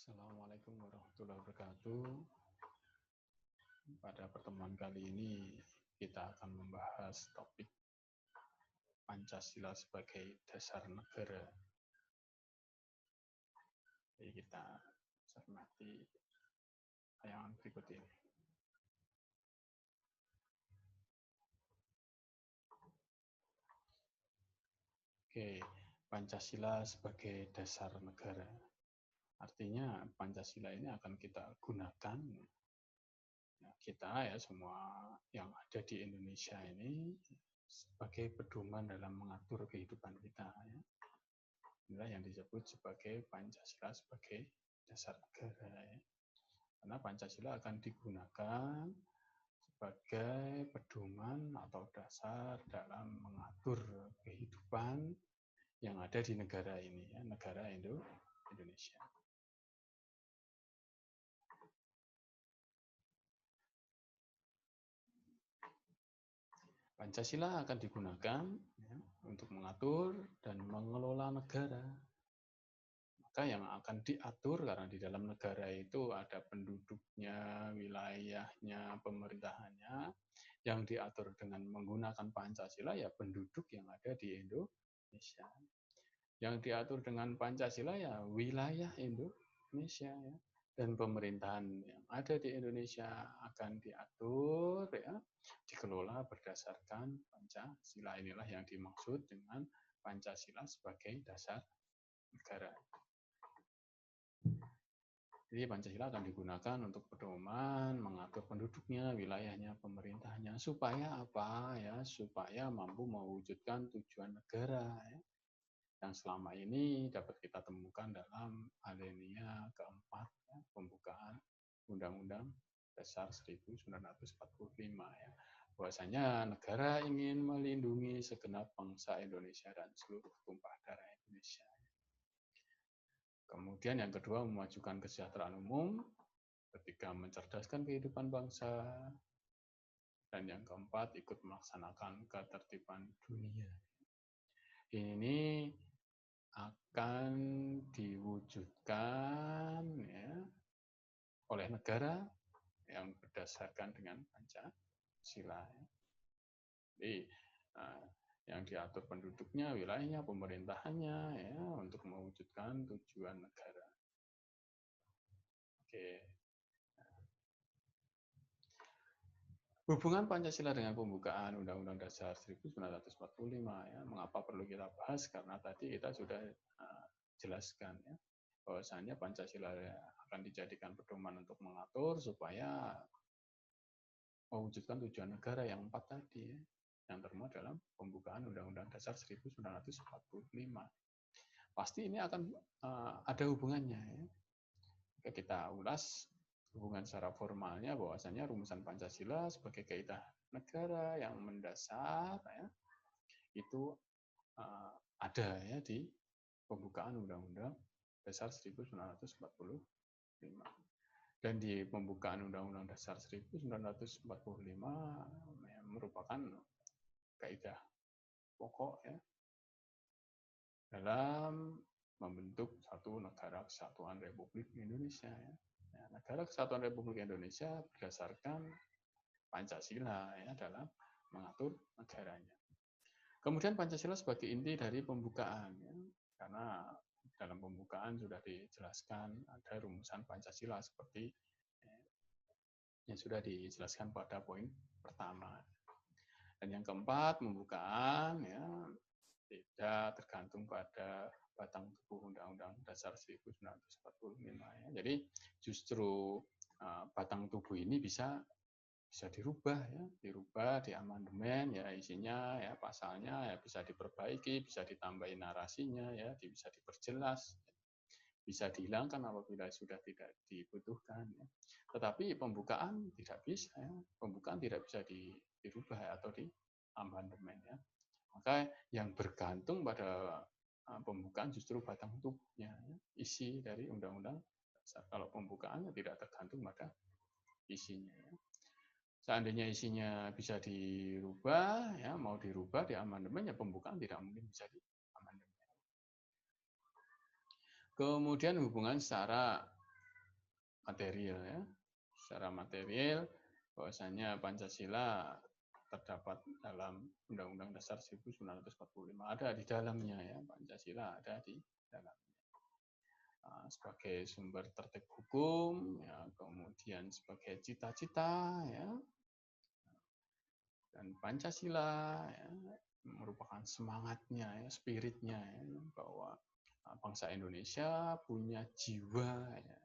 Assalamualaikum warahmatullahi wabarakatuh. Pada pertemuan kali ini kita akan membahas topik Pancasila sebagai dasar negara. Jadi kita cermati tayangan berikut ini. Oke, Pancasila sebagai dasar negara. Artinya Pancasila ini akan kita gunakan, kita ya semua yang ada di Indonesia ini sebagai pedoman dalam mengatur kehidupan kita. Ya. Inilah yang disebut sebagai Pancasila sebagai dasar negara. Ya. Karena Pancasila akan digunakan sebagai pedoman atau dasar dalam mengatur kehidupan yang ada di negara ini, ya, negara Indonesia. Pancasila akan digunakan ya, untuk mengatur dan mengelola negara. Maka yang akan diatur, karena di dalam negara itu ada penduduknya, wilayahnya, pemerintahannya, yang diatur dengan menggunakan Pancasila ya penduduk yang ada di Indonesia. Yang diatur dengan Pancasila ya wilayah Indonesia ya. Dan pemerintahan yang ada di Indonesia akan diatur ya, dikelola berdasarkan Pancasila. Inilah yang dimaksud dengan Pancasila sebagai dasar negara. Jadi Pancasila akan digunakan untuk pedoman, mengatur penduduknya, wilayahnya, pemerintahnya, supaya apa ya? Supaya mampu mewujudkan tujuan negara ya, yang selama ini dapat kita temukan dalam alinea keempat ya, pembukaan Undang-Undang Dasar 1945 ya. Bahwasanya negara ingin melindungi segenap bangsa Indonesia dan seluruh tumpah darah Indonesia. Kemudian yang kedua, memajukan kesejahteraan umum, ketiga mencerdaskan kehidupan bangsa, dan yang keempat ikut melaksanakan ketertiban dunia. Ini akan diwujudkan ya, oleh negara yang berdasarkan dengan Pancasila. Jadi yang diatur penduduknya, wilayahnya, pemerintahannya ya, untuk mewujudkan tujuan negara. Oke. Hubungan Pancasila dengan pembukaan Undang-Undang Dasar 1945 ya, mengapa perlu kita bahas? Karena tadi kita sudah jelaskan ya, bahwasanya Pancasila akan dijadikan pedoman untuk mengatur supaya mewujudkan tujuan negara yang 4 tadi ya, yang termuat dalam pembukaan Undang-Undang Dasar 1945. Pasti ini akan ada hubungannya ya. Kita ulas hubungan secara formalnya, bahwasanya rumusan Pancasila sebagai kaidah negara yang mendasar ya, itu ada ya di pembukaan Undang-Undang Dasar 1945. Dan di pembukaan Undang-Undang Dasar 1945 ya, merupakan kaidah pokok ya, dalam membentuk satu negara kesatuan Republik Indonesia ya. Negara Kesatuan Republik Indonesia berdasarkan Pancasila ya, dalam mengatur negaranya. Kemudian Pancasila sebagai inti dari pembukaan ya, karena dalam pembukaan sudah dijelaskan ada rumusan Pancasila seperti yang sudah dijelaskan pada poin pertama. Dan yang keempat, pembukaan ya tidak tergantung pada batang tubuh Undang-Undang Dasar 1945 ya. Jadi justru batang tubuh ini bisa dirubah ya, dirubah, diamandemen ya, isinya ya, pasalnya ya bisa diperbaiki, bisa ditambahi narasinya ya, bisa diperjelas, bisa dihilangkan apabila sudah tidak dibutuhkan ya. Tetapi pembukaan tidak bisa ya. Pembukaan tidak bisa dirubah atau diamandemen ya. Maka yang bergantung pada pembukaan justru batang tubuhnya, ya, isi dari undang-undang. Kalau pembukaannya tidak tergantung pada isinya. Ya. Seandainya isinya bisa dirubah, ya mau dirubah, diamandemen, ya pembukaan tidak mungkin bisa diamandemen. Kemudian hubungan secara material ya. Secara material bahwasanya Pancasila terdapat dalam Undang-Undang Dasar 1945, ada di dalamnya ya, Pancasila ada di dalamnya. Sebagai sumber tertib hukum ya, kemudian sebagai cita-cita ya, dan Pancasila ya, merupakan semangatnya ya, spiritnya ya, bahwa bangsa Indonesia punya jiwa ya,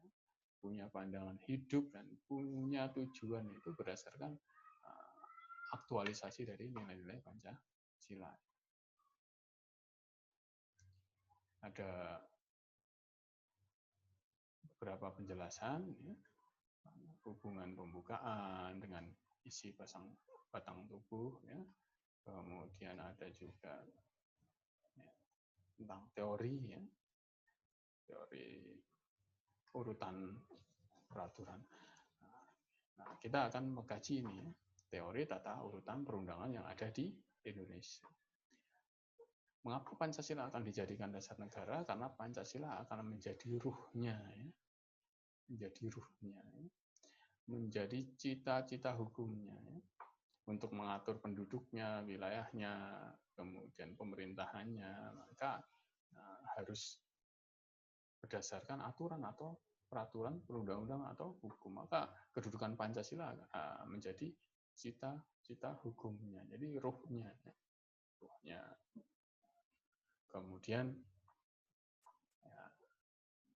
punya pandangan hidup dan punya tujuan itu berdasarkan aktualisasi dari nilai-nilai Pancasila. Ada beberapa penjelasan ya, hubungan pembukaan dengan isi batang tubuh ya. Kemudian ada juga ya, tentang teori ya, teori urutan peraturan. Nah, kita akan mengkaji ini ya, teori tata urutan perundangan yang ada di Indonesia. Mengapa Pancasila akan dijadikan dasar negara? Karena Pancasila akan menjadi ruhnya, ya. Menjadi ruhnya, ya. Menjadi cita-cita hukumnya, ya. Untuk mengatur penduduknya, wilayahnya, kemudian pemerintahannya, maka harus berdasarkan aturan atau peraturan perundang-undangan atau hukum. Maka kedudukan Pancasila menjadi cita-cita hukumnya, jadi ruhnya, ya. Ruhnya. Kemudian ya,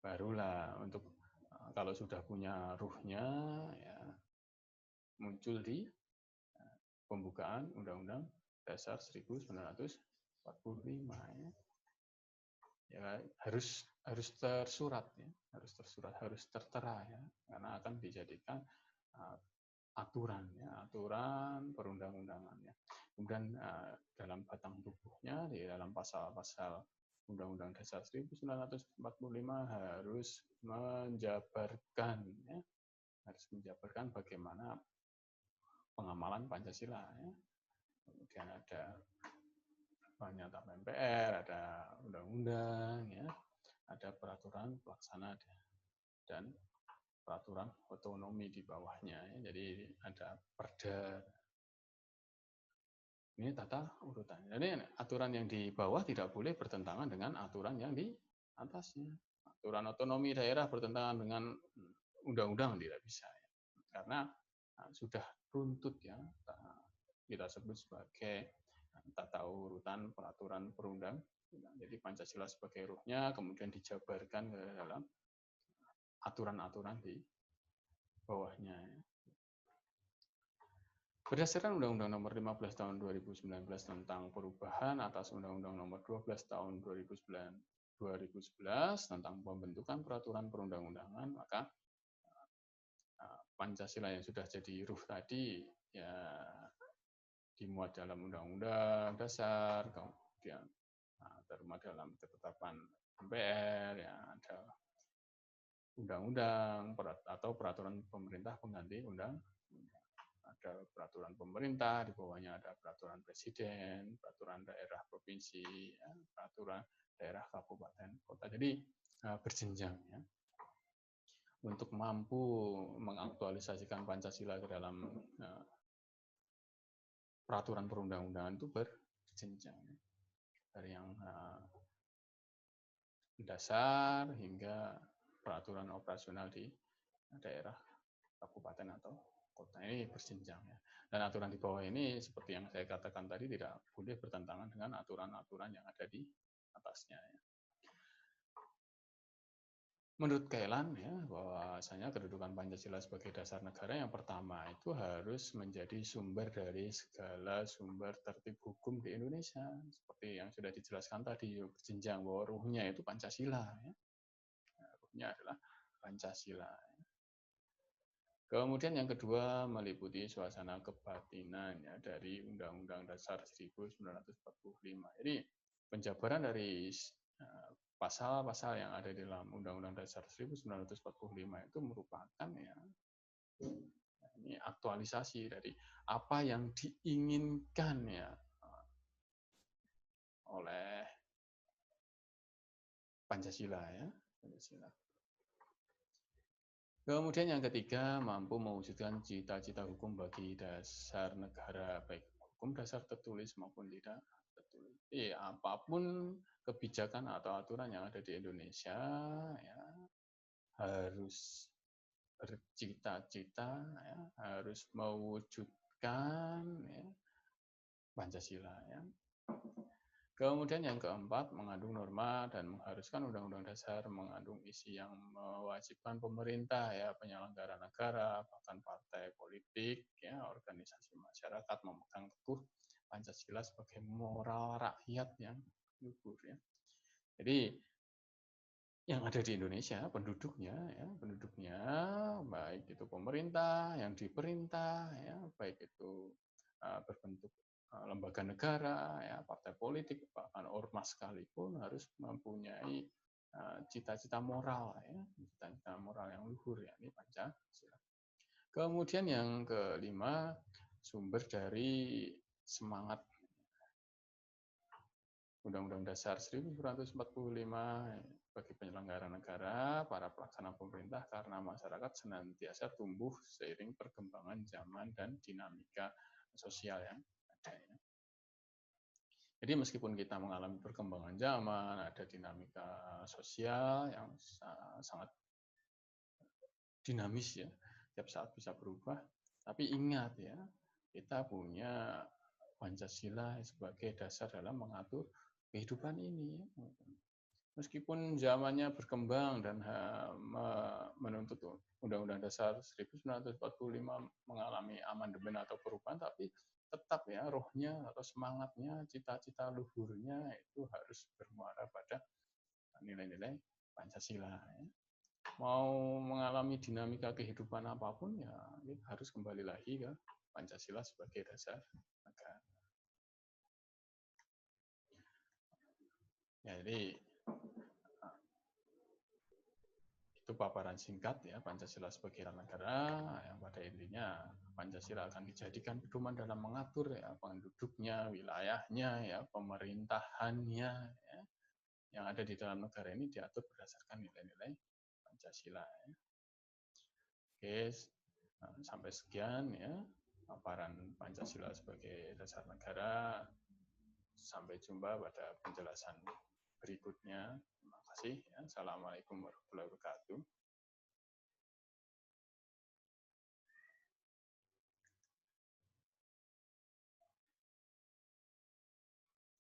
barulah untuk kalau sudah punya ruhnya ya, muncul di pembukaan Undang-Undang Dasar 1945 ya. Ya harus tersurat ya, harus tertera ya, karena akan dijadikan aturan ya, aturan perundang-undangannya. Kemudian dalam batang tubuhnya di dalam pasal-pasal Undang-Undang Dasar 1945 harus menjabarkan ya, harus menjabarkan bagaimana pengamalan Pancasila ya. Kemudian ada pernyataan MPR, ada undang-undang ya, ada peraturan pelaksana dan peraturan otonomi di bawahnya ya. Jadi ada perda. Ini tata urutan. Jadi aturan yang di bawah tidak boleh bertentangan dengan aturan yang di atasnya. Aturan otonomi daerah bertentangan dengan undang-undang tidak bisa. Ya. Karena sudah runtut ya, kita sebut sebagai tata urutan peraturan perundang. Jadi Pancasila sebagai ruhnya, kemudian dijabarkan ke dalam aturan-aturan di bawahnya. Ya. Berdasarkan Undang-Undang Nomor 15 Tahun 2019 tentang perubahan atas Undang-Undang Nomor 12 Tahun 2011 tentang pembentukan peraturan perundang-undangan, maka Pancasila yang sudah jadi ruh tadi ya dimuat dalam Undang-Undang Dasar, kemudian termuat dalam ketetapan MPR, ya ada undang-undang atau peraturan pemerintah pengganti undang. Ada peraturan pemerintah, di bawahnya ada peraturan presiden, peraturan daerah provinsi, ya, peraturan daerah kabupaten kota. Jadi berjenjang ya. Untuk mampu mengaktualisasikan Pancasila ke dalam peraturan perundang-undangan itu berjenjang ya. Dari yang dasar hingga peraturan operasional di daerah kabupaten atau kota, ini berjenjang ya. Dan aturan di bawah ini seperti yang saya katakan tadi tidak boleh bertentangan dengan aturan-aturan yang ada di atasnya ya. Menurut Kailan ya, bahwasanya kedudukan Pancasila sebagai dasar negara yang pertama itu harus menjadi sumber dari segala sumber tertib hukum di Indonesia. Seperti yang sudah dijelaskan tadi, berjenjang bahwa ruhnya itu Pancasila ya. Ruhnya adalah Pancasila. Kemudian yang kedua meliputi suasana kebatinan ya, dari Undang-Undang Dasar 1945. Jadi penjabaran dari pasal-pasal yang ada di dalam Undang-Undang Dasar 1945 itu merupakan ya ini aktualisasi dari apa yang diinginkan ya oleh Pancasila ya, Pancasila. Kemudian yang ketiga, mampu mewujudkan cita-cita hukum bagi dasar negara, baik hukum dasar tertulis maupun tidak tertulis. Apapun kebijakan atau aturan yang ada di Indonesia, ya, harus bercita-cita, ya, harus mewujudkan, ya, Pancasila. Ya. Kemudian yang keempat, mengandung norma dan mengharuskan Undang-Undang Dasar mengandung isi yang mewajibkan pemerintah, ya, penyelenggara negara, bahkan partai politik, ya, organisasi masyarakat memegang teguh Pancasila sebagai moral rakyat yang luhur. Ya. Jadi yang ada di Indonesia, penduduknya, baik itu pemerintah, yang diperintah, ya, baik itu berbentuk lembaga negara, ya, partai politik, bahkan ormas sekalipun harus mempunyai cita-cita moral, ya, cita-cita moral yang luhur, ya, ini Pancasila. Kemudian yang kelima, sumber dari semangat Undang-Undang Dasar 1945 bagi penyelenggara negara, para pelaksana pemerintah, karena masyarakat senantiasa tumbuh seiring perkembangan zaman dan dinamika sosial yang ada. Ya. Jadi meskipun kita mengalami perkembangan zaman, ada dinamika sosial yang sangat dinamis, ya, tiap saat bisa berubah. Tapi ingat, ya, kita punya Pancasila sebagai dasar dalam mengatur kehidupan ini. Meskipun zamannya berkembang dan menuntut Undang-Undang Dasar 1945 mengalami amandemen atau perubahan, tapi tetap, ya, rohnya atau semangatnya, cita-cita luhurnya itu harus bermuara pada nilai-nilai Pancasila. Ya. Mau mengalami dinamika kehidupan apapun, ya, harus kembali lagi ke Pancasila sebagai dasar negara. Ya, jadi itu paparan singkat, ya, Pancasila sebagai negara, yang pada intinya Pancasila akan dijadikan pedoman dalam mengatur, ya, penduduknya, wilayahnya, ya, pemerintahannya, ya, yang ada di dalam negara ini diatur berdasarkan nilai-nilai Pancasila. Ya. Oke, sampai sekian, ya, paparan Pancasila sebagai dasar negara. Sampai jumpa pada penjelasan berikutnya. Terima kasih. Ya. Assalamualaikum warahmatullahi wabarakatuh.